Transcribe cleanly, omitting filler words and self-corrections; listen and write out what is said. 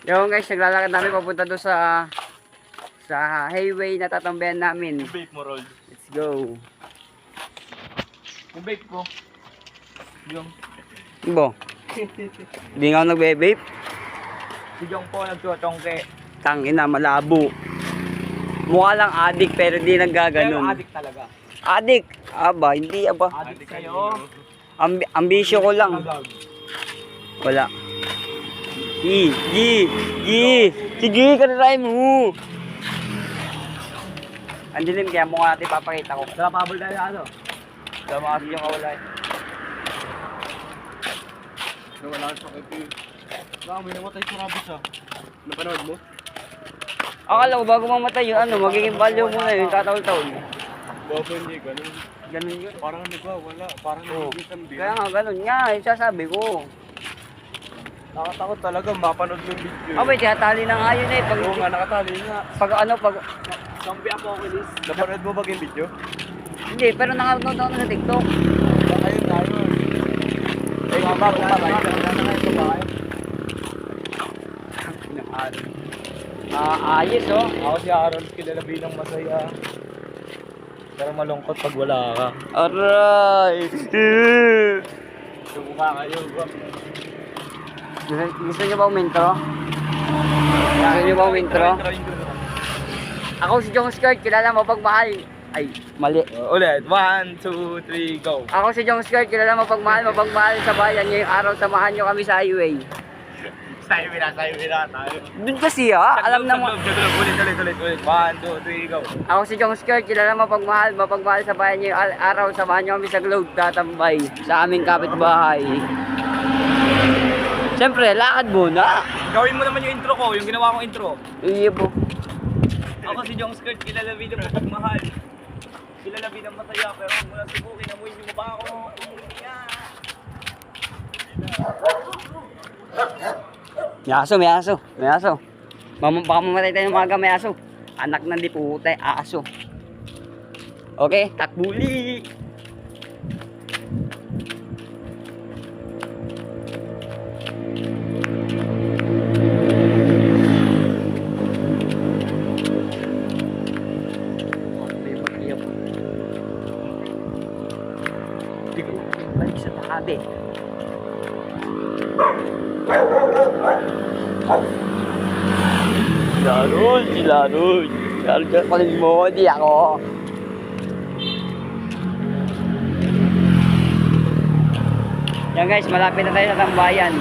Yung guys, naglalakad namin papunta doon sa highway na tatambayan namin. Yung vape mo, Roll. Let's go. Yung vape ko. Yung. Ibo. Hindi nga ako nagbe-vape. Si Jong po nagtuwatongke. Tangina, malabo. Mukha lang adik pero di Pero naggaganon. adik talaga. Adik? Aba, hindi aba. Adik sa'yo. Ambisyo ko lang. Wala. Sige, kanarain mo. Ang dilim kaya mukha natin papakita ko. Wala pabol tayo ano? Tama kasi yung kawalay. Wala sa kayo. Wala, may namatay sa rabis ah. Napanood mo? Akala ko bago mamatay yung ano, magiging value muna yung tatawal-tawal. Bobo hindi, ganun. Ganun yun. Parang nagwawala. Parang nagigitan din. Kaya nga, ganun nga, yung sasabi ko. Nakatakot talaga, mapanood mo yung video. Abay, tinatali na nga yun eh. Pag, Oo nga, nakatali nga. pag Zombie apocalypse. Napanood mo ba yung video? hindi, pero nakanood ako sa TikTok. Baka yun tayo. Eh, bago pa ba? Ayos oh. Ako si Aaron, kilala bilang masaya. Pero malungkot pag wala ka. Aray! Sumuka kayo, bro. Gusto nyo ba umintro? Gusto nyo ba umintro? Ako si Jong Skirt, kilala mo pag mahal. Ay, mali. Ulit, 1, 2, 3, go. Ako si Jong Skirt, kilala mo pag mahal sa bayan. Ngayong araw, samahan nyo kami sa highway. Tayo tayo. Doon kasi alam na mo. Ulit. 1, 2, 3, go. Ako si Jong Skirt, kilala mo pag mahal sa bayan. Ngayong araw, samahan nyo kami sa Globe, tatambay sa aming kapitbahay. Siyempre, lakad muna. Gawin mo naman yung intro ko, yung ginawa kong intro. Iya po. Ako si Jong Skirt, kilala bilang mapagmahal. Kilala bilang masaya, pero kung mula subukin, amoy niyo ba ako? May aso. Baka mamatay tayo ng maga, may aso. Anak ng di puta, aso. Okay, takbuli. Balik sa Makati. Larol. Panin mo, di ako. Yan guys, malapit na tayo sa tambayan.